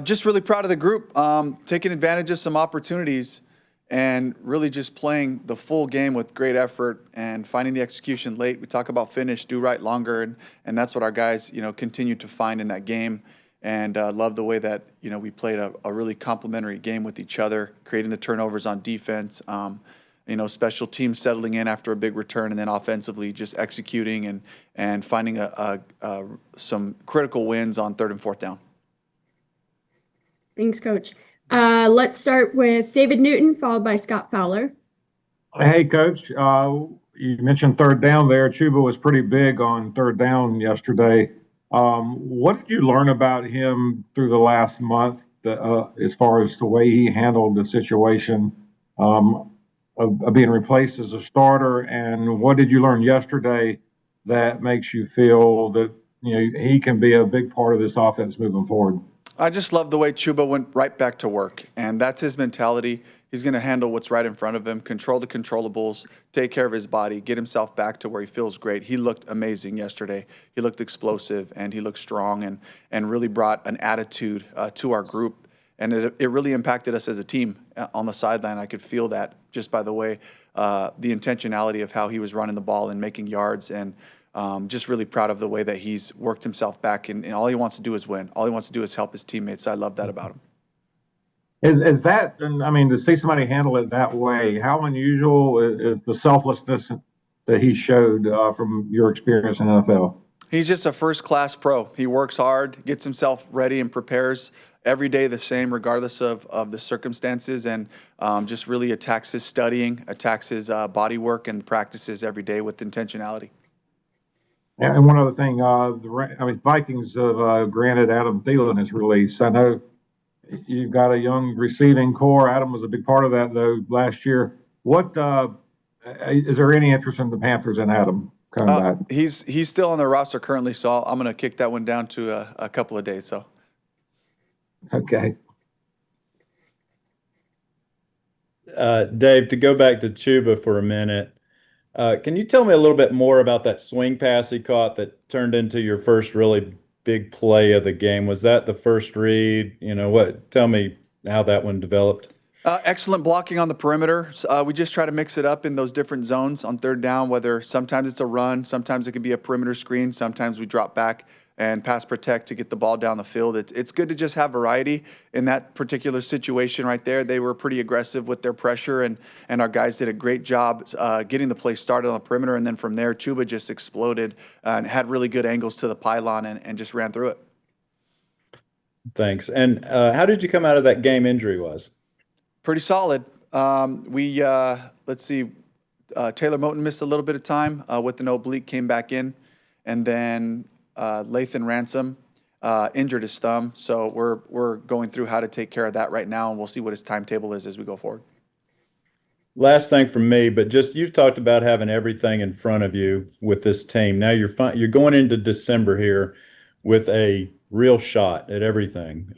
Just really proud of the group, taking advantage of some opportunities and really just playing the full game with great effort and finding the execution late. We talk about finish, do right longer, and that's what our guys, continue to find in that game. And love the way that, we played a really complementary game with each other, creating the turnovers on defense, special teams settling in after a big return, and then offensively just executing and finding some critical wins on third and fourth down. Thanks, Coach. Let's start with David Newton, followed by Scott Fowler. Hey, Coach. You mentioned third down there. Chuba was pretty big on third down yesterday. What did you learn about him through the last month as far as the way he handled the situation of being replaced as a starter? And what did you learn yesterday that makes you feel that he can be a big part of this offense moving forward? I just love the way Chuba went right back to work, and that's his mentality. He's going to handle what's right in front of him, control the controllables, take care of his body, get himself back to where he feels great. He looked amazing yesterday. He looked explosive, and he looked strong and really brought an attitude to our group. And it really impacted us as a team on the sideline. I could feel that just by the way, the intentionality of how he was running the ball and making yards, and just really proud of the way that he's worked himself back, and all he wants to do is win. All he wants to do is help his teammates. So I love that about him. Is that, to see somebody handle it that way, how unusual is the selflessness that he showed from your experience in the NFL? He's just a first-class pro. He works hard, gets himself ready, and prepares every day the same, regardless of the circumstances, and just really attacks his studying, attacks his body work, and practices every day with intentionality. And one other thing, the Vikings have granted Adam Thielen his release. I know you've got a young receiving core. Adam was a big part of that, though, last year. What is there any interest in the Panthers and Adam coming back? He's still on the roster currently, so I'm going to kick that one down to a couple of days. So, okay. Dave, to go back to Chuba for a minute, can you tell me a little bit more about that swing pass he caught that turned into your first really big play of the game? Was that the first read? Tell me how that one developed. Excellent blocking on the perimeter. We just try to mix it up in those different zones on third down, whether sometimes it's a run, sometimes it could be a perimeter screen, sometimes we drop back and pass protect to get the ball down the field. It's good to just have variety in that particular situation right there. They were pretty aggressive with their pressure, and our guys did a great job getting the play started on the perimeter, and then from there, Chuba just exploded and had really good angles to the pylon and just ran through it. Thanks. And how did you come out of that game injury-wise? Pretty solid. Let's see, Taylor Moton missed a little bit of time with an oblique, came back in, and then Lathan Ransom injured his thumb. So we're going through how to take care of that right now, and we'll see what his timetable is as we go forward. Last thing from me, but just you've talked about having everything in front of you with this team. Now you're going into December here with a real shot at everything.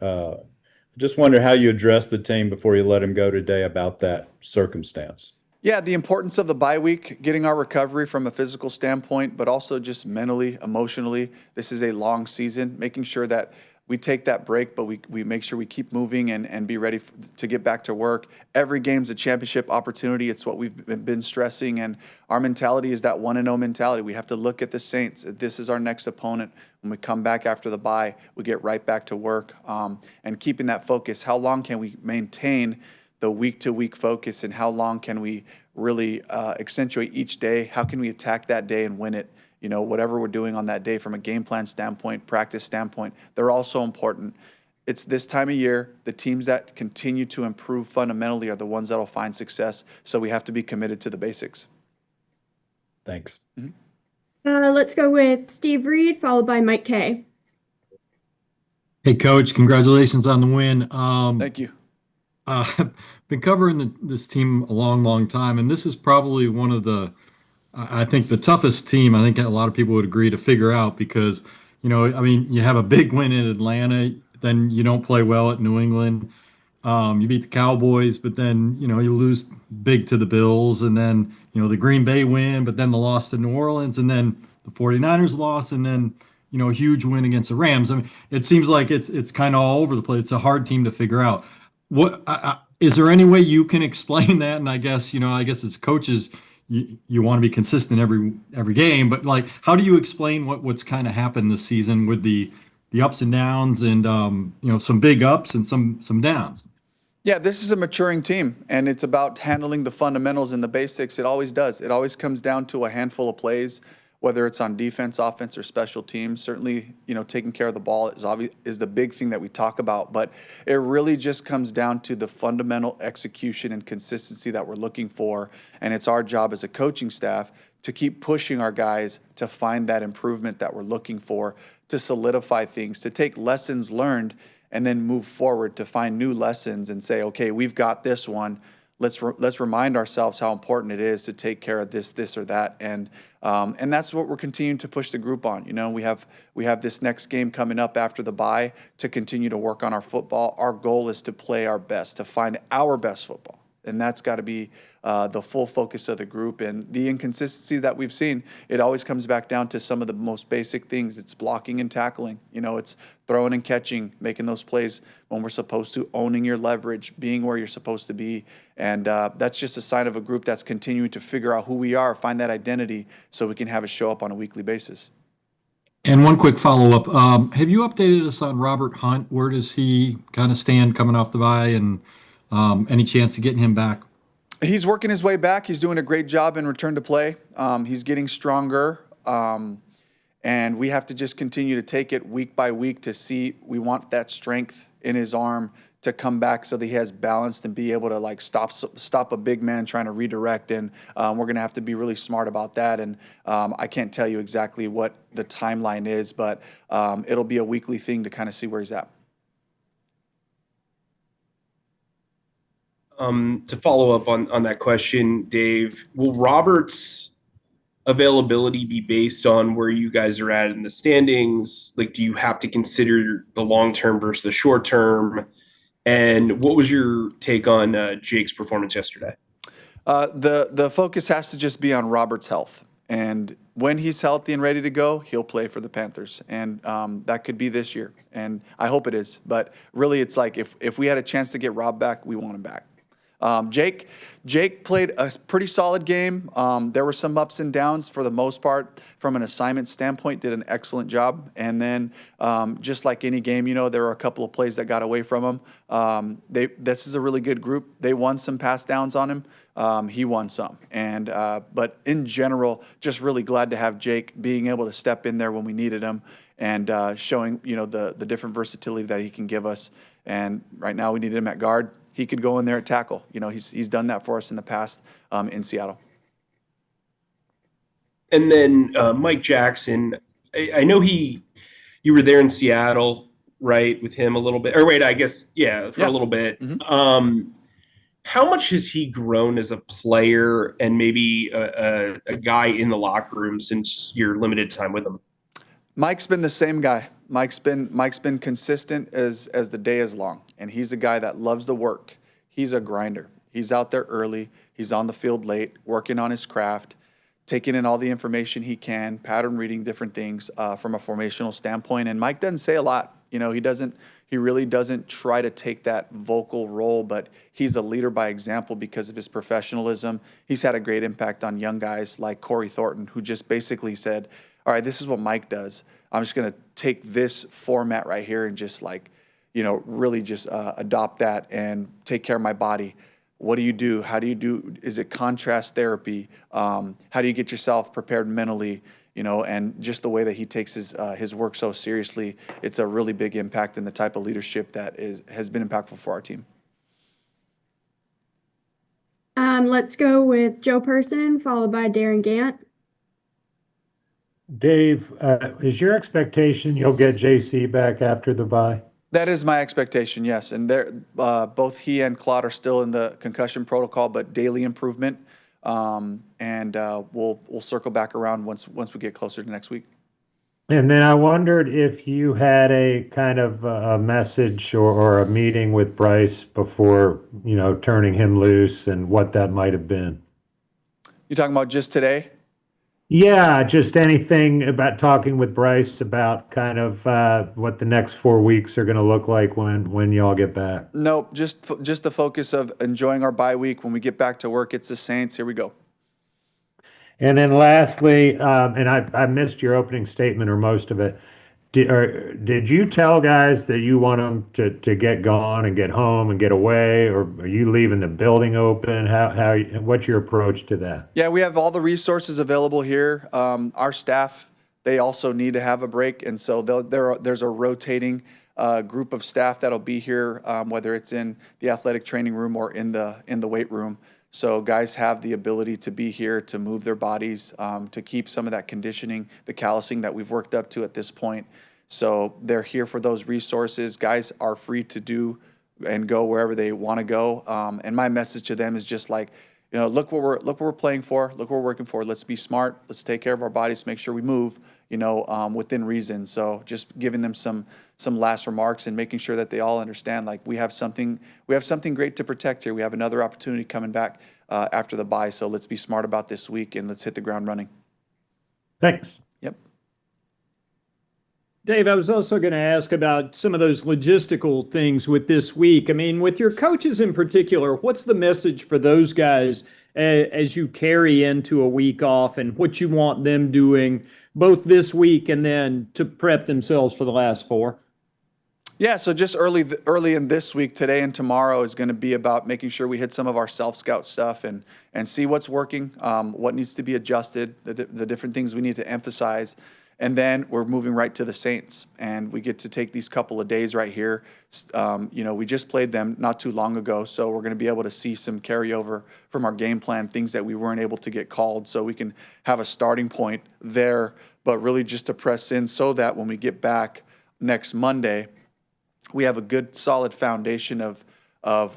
Just wonder how you address the team before you let him go today about that circumstance. Yeah, the importance of the bye week, getting our recovery from a physical standpoint, but also just mentally, emotionally. This is a long season, making sure that we take that break, but we make sure we keep moving and be ready to get back to work. Every game's a championship opportunity. It's what we've been stressing, and our mentality is that 1-0 mentality. We have to look at the Saints. This is our next opponent. When we come back after the bye, we get right back to work, and keeping that focus. How long can we maintain the week-to-week focus, and how long can we really accentuate each day? How can we attack that day and win it? Whatever we're doing on that day from a game plan standpoint, practice standpoint, they're all so important. It's this time of year, the teams that continue to improve fundamentally are the ones that will find success, so we have to be committed to the basics. Thanks. Mm-hmm. Let's go with Steve Reed, followed by Mike Kay. Hey, Coach, congratulations on the win. Thank you. I've been covering this team a long, long time, and this is probably one of I think the toughest team. I think a lot of people would agree to figure out because, you have a big win in Atlanta, then you don't play well at New England. You beat the Cowboys, but then, you lose big to the Bills, and then, the Green Bay win, but then the loss to New Orleans, and then the 49ers loss, and then, a huge win against the Rams. I mean, it seems like it's kind of all over the place. It's a hard team to figure out. Is there any way you can explain that? And I guess, as coaches, you want to be consistent every game, but like, how do you explain what's kind of happened this season with the ups and downs and some big ups and some downs? Yeah, this is a maturing team, and it's about handling the fundamentals and the basics. It always does. It always comes down to a handful of plays, whether it's on defense, offense, or special teams. Certainly, taking care of the ball is the big thing that we talk about, but it really just comes down to the fundamental execution and consistency that we're looking for, and it's our job as a coaching staff to keep pushing our guys to find that improvement that we're looking for, to solidify things, to take lessons learned and then move forward to find new lessons and say, okay, we've got this one. Let's remind ourselves how important it is to take care of this or that, and that's what we're continuing to push the group on. We have this next game coming up after the bye to continue to work on our football. Our goal is to play our best, to find our best football. And that's got to be the full focus of the group. And the inconsistency that we've seen, it always comes back down to some of the most basic things. It's blocking and tackling. It's throwing and catching, making those plays when we're supposed to, owning your leverage, being where you're supposed to be. And that's just a sign of a group that's continuing to figure out who we are, find that identity, so we can have it show up on a weekly basis. And one quick follow-up. Have you updated us on Robert Hunt? Where does he kind of stand coming off the bye, and any chance of getting him back? He's working his way back. He's doing a great job in return to play. He's getting stronger, and we have to just continue to take it week by week to see. We want that strength in his arm to come back so that he has balance and be able to stop a big man trying to redirect. And we're going to have to be really smart about that. And I can't tell you exactly what the timeline is, but it'll be a weekly thing to kind of see where he's at. To follow up on that question, Dave, will Robert's availability be based on where you guys are at in the standings? Like, do you have to consider the long-term versus the short-term? And what was your take on Jake's performance yesterday? The focus has to just be on Robert's health. And when he's healthy and ready to go, he'll play for the Panthers. And that could be this year. And I hope it is. But really, it's like if we had a chance to get Rob back, we want him back. Jake played a pretty solid game. There were some ups and downs for the most part. From an assignment standpoint, did an excellent job. And then just like any game, there were a couple of plays that got away from him. This is a really good group. They won some pass downs on him. He won some. And but in general, just really glad to have Jake being able to step in there when we needed him and showing the different versatility that he can give us. And right now we needed him at guard. He could go in there at tackle. He's done that for us in the past in Seattle. And then Mike Jackson, I know you were there in Seattle, right, with him a little bit. Or wait, I guess, a little bit. Mm-hmm. How much has he grown as a player and maybe a guy in the locker room since your limited time with him? Mike's been the same guy. Mike's been consistent as the day is long, and he's a guy that loves the work. He's a grinder. He's out there early. He's on the field late, working on his craft, taking in all the information he can, pattern reading different things from a formational standpoint. And Mike doesn't say a lot. He really doesn't try to take that vocal role, but he's a leader by example because of his professionalism. He's had a great impact on young guys like Corey Thornton, who just basically said, all right, this is what Mike does. I'm just going to take this format right here and just really just adopt that and take care of my body. What do you do? How do you do? Is it contrast therapy? How do you get yourself prepared mentally? And just the way that he takes his work so seriously, it's a really big impact in the type of leadership that has been impactful for our team. Let's go with Joe Person, followed by Darren Gant. Dave, is your expectation you'll get JC back after the bye? That is my expectation, yes. And both he and Claude are still in the concussion protocol, but daily improvement. And we'll circle back around once we get closer to next week. And then I wondered if you had a kind of a message or a meeting with Bryce before, turning him loose and what that might have been. You talking about just today? Yeah, just anything about talking with Bryce about kind of what the next 4 weeks are going to look like when y'all get back. Nope, just the focus of enjoying our bye week. When we get back to work, it's the Saints. Here we go. And then lastly, and I missed your opening statement or most of it. Did you tell guys that you want them to get gone and get home and get away, or are you leaving the building open? What's your approach to that? Yeah, we have all the resources available here. Our staff, they also need to have a break, and so there's a rotating group of staff that'll be here, whether it's in the athletic training room or in the weight room. So guys have the ability to be here, to move their bodies, to keep some of that conditioning, the callousing that we've worked up to at this point. So they're here for those resources. Guys are free to do and go wherever they want to go. And my message to them is just like, look what we're playing for, look what we're working for. Let's be smart. Let's take care of our bodies, make sure we move, within reason. So just giving them some last remarks and making sure that they all understand, like, we have something great to protect here. We have another opportunity coming back after the bye. So let's be smart about this week and let's hit the ground running. Thanks. Yep. Dave, I was also going to ask about some of those logistical things with this week. I mean, with your coaches in particular, what's the message for those guys as you carry into a week off, and what you want them doing both this week and then to prep themselves for the last 4? Yeah, so just early in this week, today and tomorrow is going to be about making sure we hit some of our self-scout stuff and see what's working, what needs to be adjusted, the different things we need to emphasize. And then we're moving right to the Saints, and we get to take these couple of days right here. We just played them not too long ago, so we're going to be able to see some carryover from our game plan, things that we weren't able to get called, so we can have a starting point there, but really just to press in so that when we get back next Monday, we have a good solid foundation of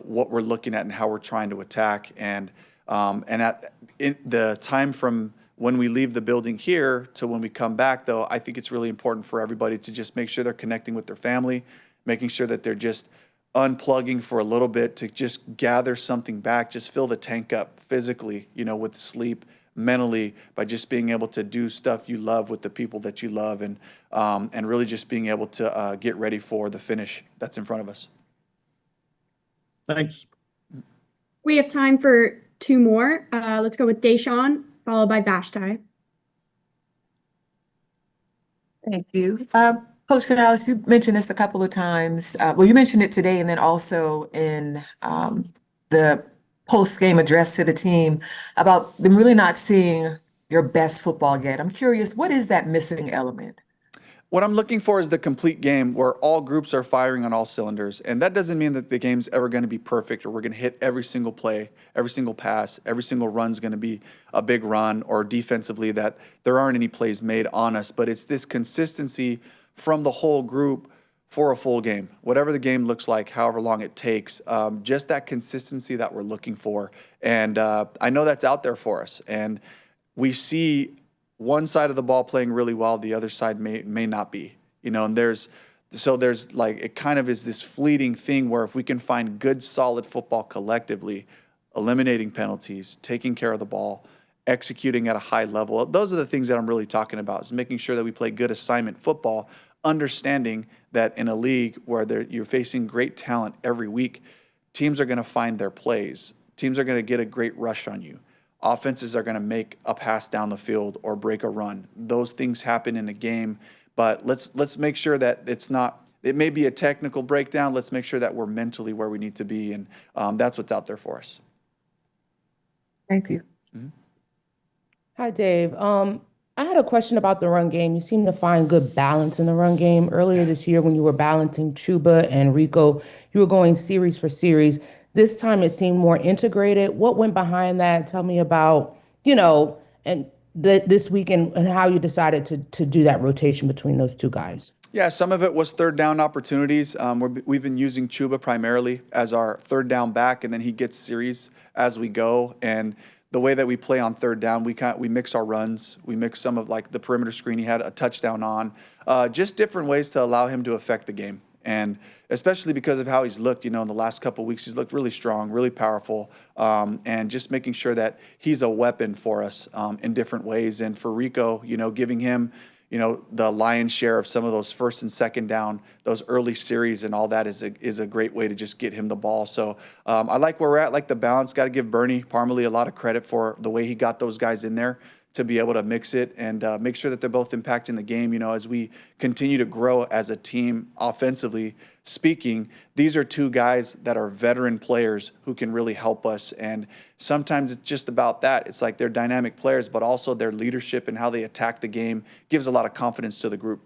what we're looking at and how we're trying to attack. And in the time from when we leave the building here to when we come back, though, I think it's really important for everybody to just make sure they're connecting with their family, making sure that they're just unplugging for a little bit to just gather something back, just fill the tank up physically, with sleep, mentally, by just being able to do stuff you love with the people that you love, and really just being able to get ready for the finish that's in front of us. Thanks. We have time for 2 more. Let's go with Deshaun, followed by Vashti. Thank you. Coach Canales, you mentioned this a couple of times. You mentioned it today and then also in the post-game address to the team about them really not seeing your best football yet. I'm curious, what is that missing element? What I'm looking for is the complete game where all groups are firing on all cylinders. And that doesn't mean that the game's ever going to be perfect or we're going to hit every single play, every single pass, every single run's going to be a big run, or defensively that there aren't any plays made on us. But it's this consistency from the whole group for a full game, whatever the game looks like, however long it takes, just that consistency that we're looking for. And I know that's out there for us. And we see one side of the ball playing really well, the other side may not be, and there's like, it kind of is this fleeting thing where if we can find good, solid football collectively, eliminating penalties, taking care of the ball, executing at a high level, those are the things that I'm really talking about, is making sure that we play good assignment football, understanding that in a league where you're facing great talent every week, teams are going to find their plays. Teams are going to get a great rush on you. Offenses are going to make a pass down the field or break a run. Those things happen in a game, but let's make sure that it may be a technical breakdown. Let's make sure that we're mentally where we need to be, and that's what's out there for us. Thank you. Mm-hmm. Hi, Dave. I had a question about the run game. You seem to find good balance in the run game. Earlier this year, when you were balancing Chuba and Rico, you were going series for series. This time it seemed more integrated. What went behind that? Tell me about, and this weekend and how you decided to do that rotation between those two guys. Yeah, some of it was third down opportunities. We've been using Chuba primarily as our third down back, and then he gets series as we go. And the way that we play on third down, we mix our runs. We mix some of like the perimeter screen he had a touchdown on. Just different ways to allow him to affect the game. And especially because of how he's looked, in the last couple of weeks, he's looked really strong, really powerful, and just making sure that he's a weapon for us in different ways. And for Rico, giving him, the lion's share of some of those first and second down, those early series and all that is a great way to just get him the ball. So I like where we're at, like the balance. Got to give Bernie Parmalee a lot of credit for the way he got those guys in there to be able to mix it and make sure that they're both impacting the game. As we continue to grow as a team offensively speaking, these are two guys that are veteran players who can really help us. And sometimes it's just about that. It's like they're dynamic players, but also their leadership and how they attack the game gives a lot of confidence to the group.